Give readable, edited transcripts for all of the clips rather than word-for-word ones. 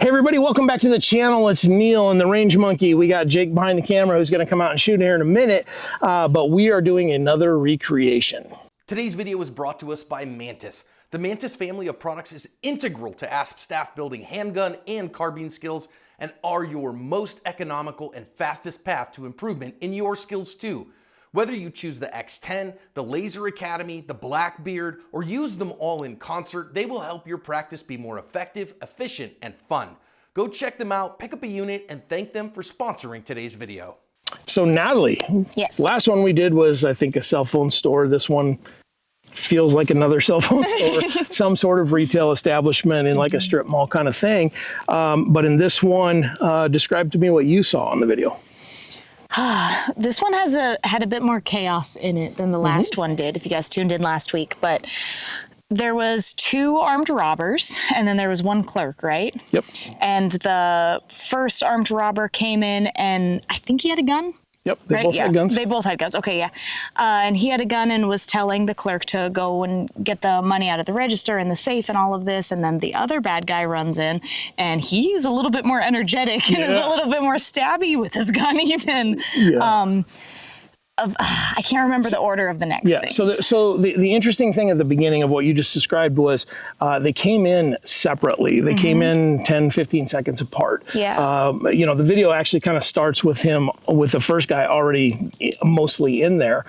Hey everybody, welcome back to the channel. It's Neil and the Range Monkey. We got Jake behind the camera who's going to come out and shoot here in a minute, but we are doing another recreation. Today's video is brought to us by Mantis. The Mantis family of products is integral to ASP staff building handgun and carbine skills and are your most economical and fastest path to improvement in your skills too. Whether you choose the X10, the Laser Academy, the Blackbeard, or use them all in concert, they will help your practice be more effective, efficient, and fun. Go check them out, pick up a unit, and thank them for sponsoring today's video. So Natalie, yes. Last one we did was, I think, a cell phone store. This one feels like another cell phone store, some sort of retail establishment in like a strip mall kind of thing. But in this one, describe to me what you saw on the video. This one had a bit more chaos in it than the last one did, if you guys tuned in last week. But there was 2 armed robbers, and then there was 1 clerk, right? Yep. And the first armed robber came in, and I think he had a gun. Yep, they both had guns. They both had guns, okay, yeah. And he had a gun and was telling the clerk to go and get the money out of the register and the safe and all of this, and then the other bad guy runs in, and he's a little bit more energetic and is a little bit more stabby with his gun even. Yeah. I can't remember the order of the next things. So the interesting thing at the beginning of what you just described was they came in separately. They came in 10, 15 seconds apart. Yeah. You know, the video actually kind of starts with him, with the first guy already mostly in there.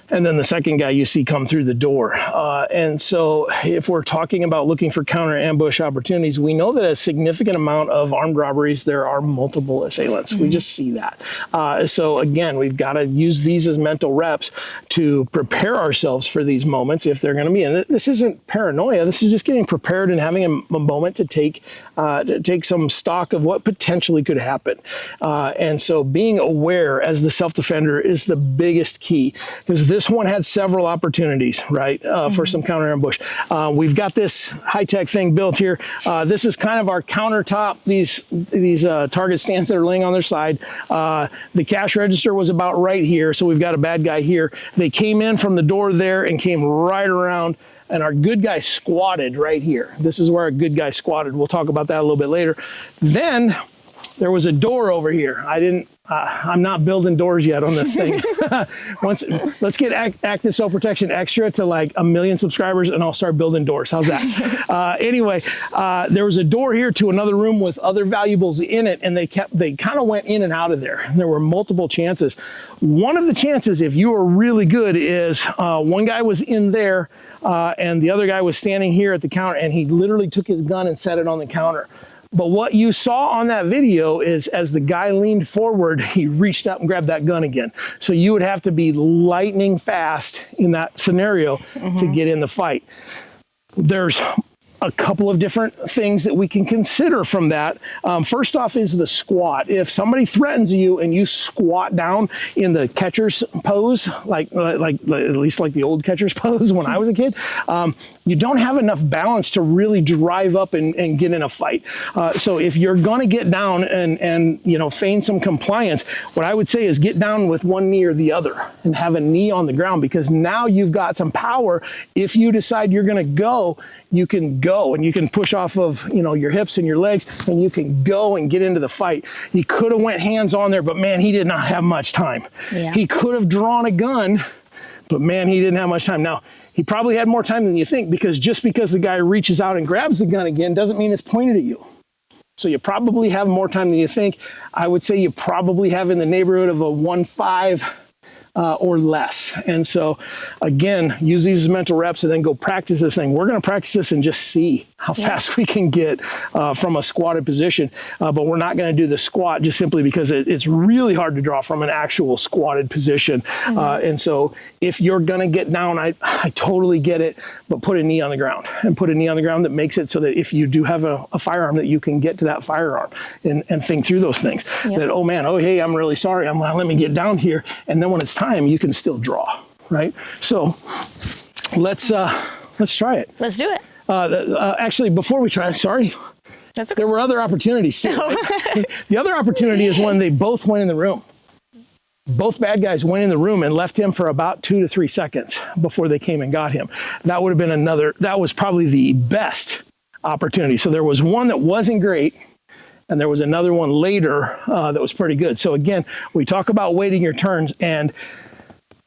And then the second guy you see come through the door. And so if we're talking about looking for counter ambush opportunities, we know that a significant amount of armed robberies, there are multiple assailants. We just see that. So again, we've got to use these as mental reps to prepare ourselves for these moments if they're going to be. And this isn't paranoia. This is just getting prepared and having a moment to take some stock of what potentially could happen. And so being aware as the self-defender is the biggest key, because this one had several opportunities, right, for some counter ambush. We've got this high-tech thing built here. This is kind of our countertop, these target stands that are laying on their side. The cash register was about right here, so we've got a bad guy here. They came in from the door there and came right around, and our good guy squatted right here. This is where our good guy squatted. We'll talk about that a little bit later. Then there was a door over here. I'm not building doors yet on this thing. Let's get Active Self-Protection Extra to like 1 million subscribers and I'll start building doors. How's that? Anyway, there was a door here to another room with other valuables in it, and they kind of went in and out of there. There were multiple chances. One of the chances, if you were really good, is one guy was in there and the other guy was standing here at the counter, and he literally took his gun and set it on the counter. But what you saw on that video is as the guy leaned forward, he reached up and grabbed that gun again. So you would have to be lightning fast in that scenario to get in the fight. There's a couple of different things that we can consider from that. First off is the squat. If somebody threatens you and you squat down in the catcher's pose, like at least like the old catcher's pose when I was a kid, you don't have enough balance to really drive up and get in a fight. So if you're going to get down and you know, feign some compliance, what I would say is get down with one knee or the other and have a knee on the ground, because now you've got some power. If you decide you're going to go, you can go and you can push off of, you know, your hips and your legs, and you can go and get into the fight. He could have went hands on there, but man, he did not have much time. Yeah. He could have drawn a gun, but man, he didn't have much time. Now, he probably had more time than you think, because just because the guy reaches out and grabs the gun again doesn't mean it's pointed at you. So you probably have more time than you think. I would say you probably have in the neighborhood of a 1.5 or less. And so again, use these as mental reps and then go practice this thing. We're going to practice this and just see how fast we can get from a squatted position. But we're not going to do the squat just simply because it's really hard to draw from an actual squatted position. And so if you're going to get down, I totally get it, but put a knee on the ground, and put a knee on the ground that makes it so that if you do have a firearm, that you can get to that firearm and think through those things. That, oh man, oh hey, I'm really sorry, let me get down here. And then when it's time, you can still draw, right? So let's try it. Let's do it. Actually, before we try, sorry. That's okay. There were other opportunities too. Right? The other opportunity is when they both went in the room. Both bad guys went in the room and left him for about 2 to 3 seconds before they came and got him. That would have been that was probably the best opportunity. So there was one that wasn't great, and there was another one later that was pretty good. So again, we talk about waiting your turns, and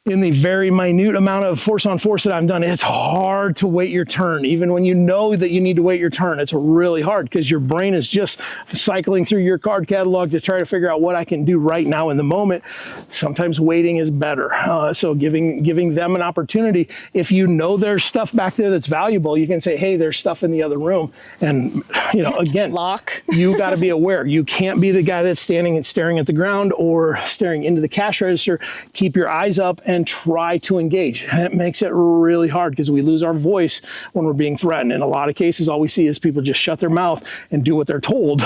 in the very minute amount of force on force that I've done, it's hard to wait your turn. Even when you know that you need to wait your turn, it's really hard because your brain is just cycling through your card catalog to try to figure out what I can do right now in the moment. Sometimes waiting is better. So giving them an opportunity. If you know there's stuff back there that's valuable, you can say, hey, there's stuff in the other room. And, you know, again, Lock. you got to be aware. You can't be the guy that's standing and staring at the ground or staring into the cash register. Keep your eyes up and try to engage. And it makes it really hard because we lose our voice when we're being threatened. In a lot of cases, all we see is people just shut their mouth and do what they're told.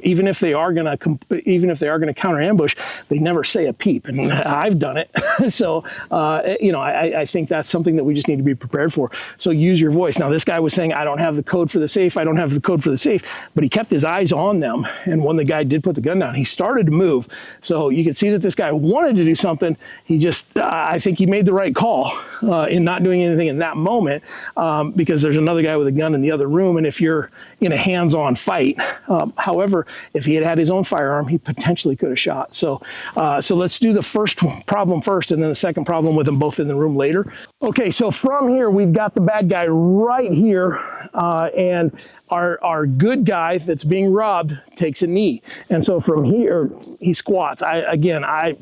Even if they are going to counter ambush, they never say a peep. And I've done it. So, you know, I think that's something that we just need to be prepared for. So use your voice. Now, this guy was saying, I don't have the code for the safe. I don't have the code for the safe. But he kept his eyes on them. And when the guy did put the gun down, he started to move. So you could see that this guy wanted to do something. He just, I think he made the right call in not doing anything in that moment because there's another guy with a gun in the other room. And if you're in a hands-on fight, however, if he had had his own firearm, he potentially could have shot. So let's do the first problem first and then the second problem with them both in the room later. Okay, so from here, we've got the bad guy right here and our good guy that's being robbed takes a knee. And so from here, he squats.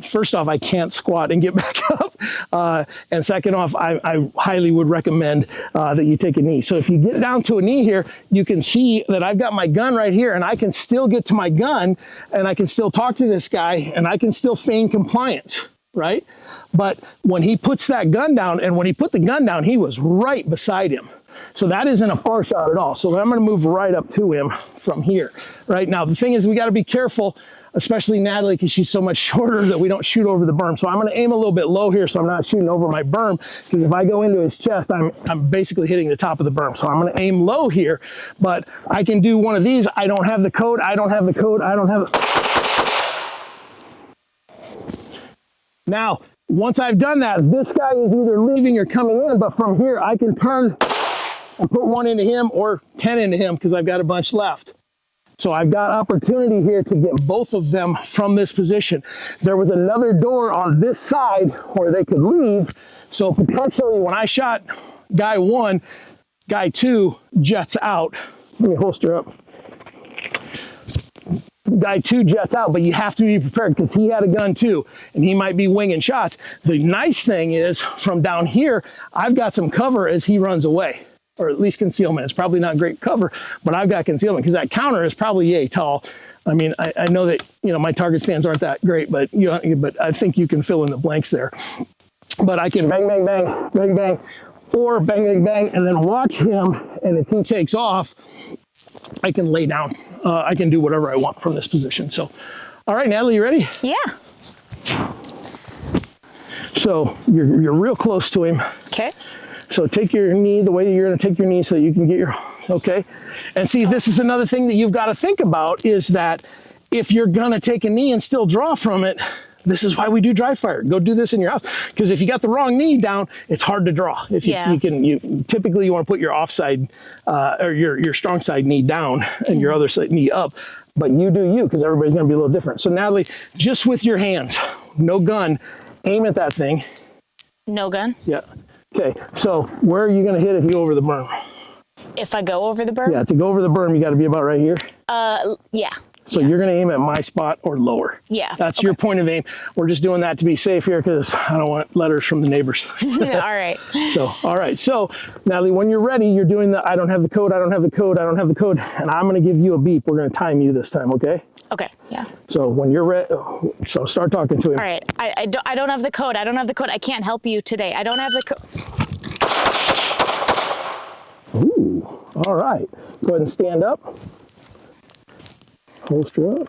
First off, I can't squat and get back up. And second off, I highly would recommend that you take a knee. So if you get down to a knee here, you can see that I've got my gun right here and I can still get to my gun and I can still talk to this guy and I can still feign compliance, right? But when he puts that gun down, and when he put the gun down, he was right beside him. So that isn't a far shot at all. So I'm going to move right up to him from here. Right now, the thing is we got to be careful, especially Natalie, because she's so much shorter, that we don't shoot over the berm. So I'm going to aim a little bit low here so I'm not shooting over my berm, because if I go into his chest, I'm basically hitting the top of the berm. So I'm going to aim low here, but I can do one of these. I don't have the code. I don't have the code. I don't have it. Now, once I've done that, this guy is either leaving or coming in, but from here I can turn and put one into him or 10 into him because I've got a bunch left. So I've got opportunity here to get both of them from this position. There was another door on this side where they could leave. So potentially when I shot guy one, guy two jets out. Let me holster up. Guy two jets out, but you have to be prepared because he had a gun too, and he might be winging shots. The nice thing is from down here, I've got some cover as he runs away, or at least concealment. It's probably not great cover, but I've got concealment because that counter is probably yay tall. I mean, I know that, you know, my target stands aren't that great, but but I think you can fill in the blanks there. But I can bang, bang, bang, bang, bang, or bang, bang, bang, and then watch him, and if he takes off, I can lay down. I can do whatever I want from this position. So, all right, Natalie, you ready? Yeah. So you're real close to him. Okay. So take your knee the way you're going to take your knee so that you can get your, okay? And see, this is another thing that you've got to think about is that if you're going to take a knee and still draw from it, this is why we do dry fire. Go do this in your house. Because if you got the wrong knee down, it's hard to draw. If you, typically you want to put your offside or your strong side knee down and your other side knee up. But you do you, because everybody's going to be a little different. So Natalie, just with your hands, no gun, aim at that thing. No gun? Yeah. Okay. So where are you going to hit if you go over the berm? If I go over the berm? Yeah. To go over the berm, you got to be about right here. Yeah. So you're going to aim at my spot or lower. Yeah. That's your point of aim. We're just doing that to be safe here because I don't want letters from the neighbors. All right. So, all right. So, Natalie, when you're ready, you're doing the I don't have the code, I don't have the code, I don't have the code. And I'm going to give you a beep. We're going to time you this time, okay? Okay. Yeah. So when you're ready, so start talking to him. All right. I don't have the code. I don't have the code. I can't help you today. I don't have the code. Ooh. All right. Go ahead and stand up. Holster up.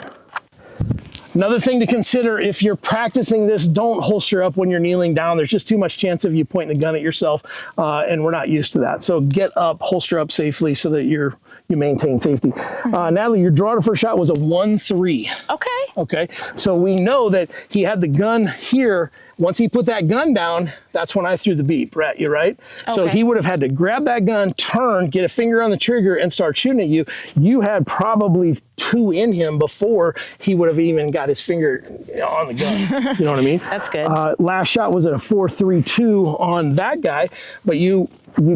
Another thing to consider if you're practicing this, don't holster up when you're kneeling down. There's just too much chance of you pointing a gun at yourself, and we're not used to that. So get up, holster up safely so that you maintain safety. Natalie, your draw to first shot was a 1-3. Okay. Okay, so we know that he had the gun here. Once he put that gun down, that's when I threw the beep, right? You're right. So Okay. he would have had to grab that gun, turn, get a finger on the trigger, and start shooting at you. You had probably 2 in him before he would have even got his finger on the gun. You know what I mean? That's good. Last shot was at a 4.32 on that guy, but you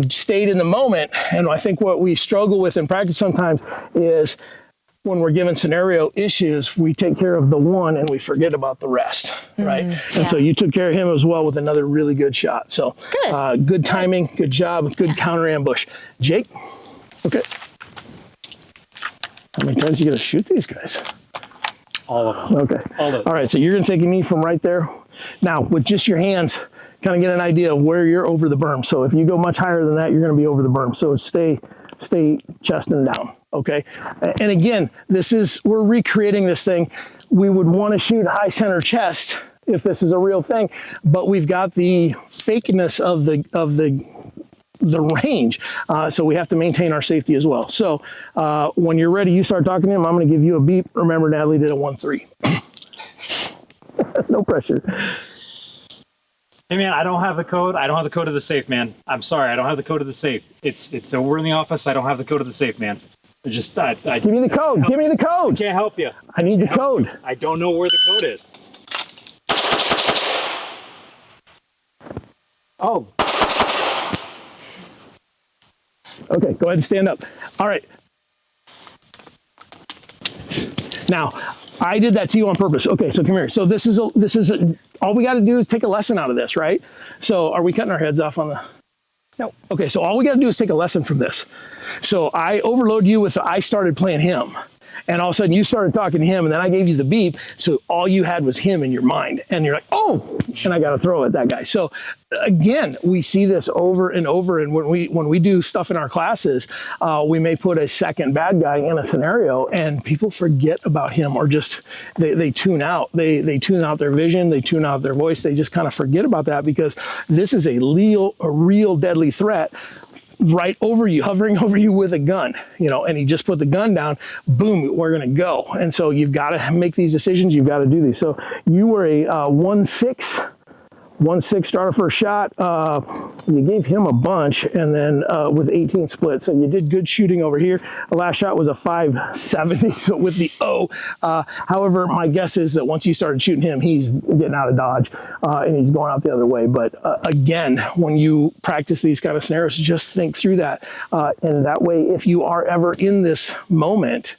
stayed in the moment. And I think what we struggle with in practice sometimes is when we're given scenario issues, we take care of the one and we forget about the rest, right? And so you took care of him as well with another really good shot. So Good. good timing, good job, good counter ambush. Jake, okay. How many times are you gonna shoot these guys? All of them. Okay. All of them. All right, so you're gonna take a knee from right there. Now, with just your hands, kind of get an idea of where you're over the berm. So if you go much higher than that, you're gonna be over the berm. So stay chest and down, okay? And again, we're recreating this thing. We would want to shoot high center chest if this is a real thing, but we've got the fakeness of the range, so we have to maintain our safety as well. So when you're ready, you start talking to him. I'm going to give you a beep. Remember, Natalie did a 1-3. No pressure. Hey man, I don't have the code. I don't have the code of the safe, man. I'm sorry, I don't have the code of the safe. It's over in the office. I don't have the code of the safe, man. I just I Give me the code. Give me the code. can't help you. I need the code. I don't know where the code is. Oh, Okay, go ahead and stand up. All right. Now, I did that to you on purpose. Okay, so come here. So this is all we got to do is take a lesson out of this, right? So are we cutting our heads off on the? No. Okay, so all we got to do is take a lesson from this. So I overload you with, I started playing him. And all of a sudden you started talking to him and then I gave you the beep. So all you had was him in your mind. And you're like, oh, and I got to throw at that guy. So again, we see this over and over. And when we do stuff in our classes, we may put a second bad guy in a scenario and people forget about him or just, they tune out. They tune out their vision. They tune out their voice. They just kind of forget about that because this is a real deadly threat right over you, hovering over you with a gun, and he just put the gun down, boom, we're going to go. And so you've got to make these decisions. You've got to do these. So you were a 1-6 starter for a shot. You gave him a bunch and then with 18 split. So you did good shooting over here. The last shot was a 5.70 so with the O. However, my guess is that once you started shooting him, he's getting out of dodge and he's going out the other way. But again, when you practice these kind of scenarios, just think through that. And that way, if you are ever in this moment,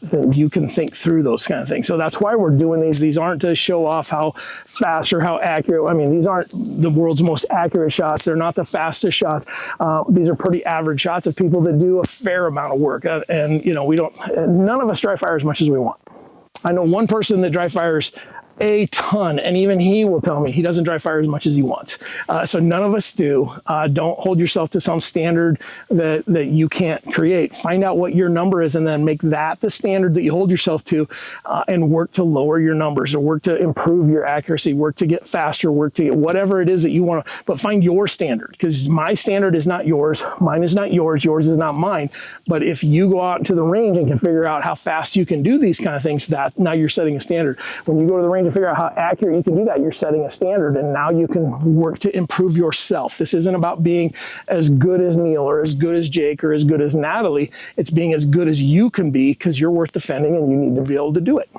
then you can think through those kind of things. So that's why we're doing these. These aren't to show off how fast or how accurate. I mean, these aren't the world's most accurate shots. They're not the fastest shots. These are pretty average shots of people that do a fair amount of work. And none of us dry fire as much as we want. I know one person that dry fires a ton, and even he will tell me he doesn't dry fire as much as he wants. So none of us do. Don't hold yourself to some standard that you can't create. Find out what your number is and then make that the standard that you hold yourself to, and work to lower your numbers or work to improve your accuracy, work to get faster, work to get whatever it is that you want to, but find your standard, because my standard is not yours, mine is not yours, yours is not mine. But if you go out to the range and can figure out how fast you can do these kind of things, that now you're setting a standard. When you go to the range to figure out how accurate you can do that, you're setting a standard, and now you can work to improve yourself. This isn't about being as good as Neil or as good as Jake or as good as Natalie. It's being as good as you can be, because you're worth defending and you need to be able to do it.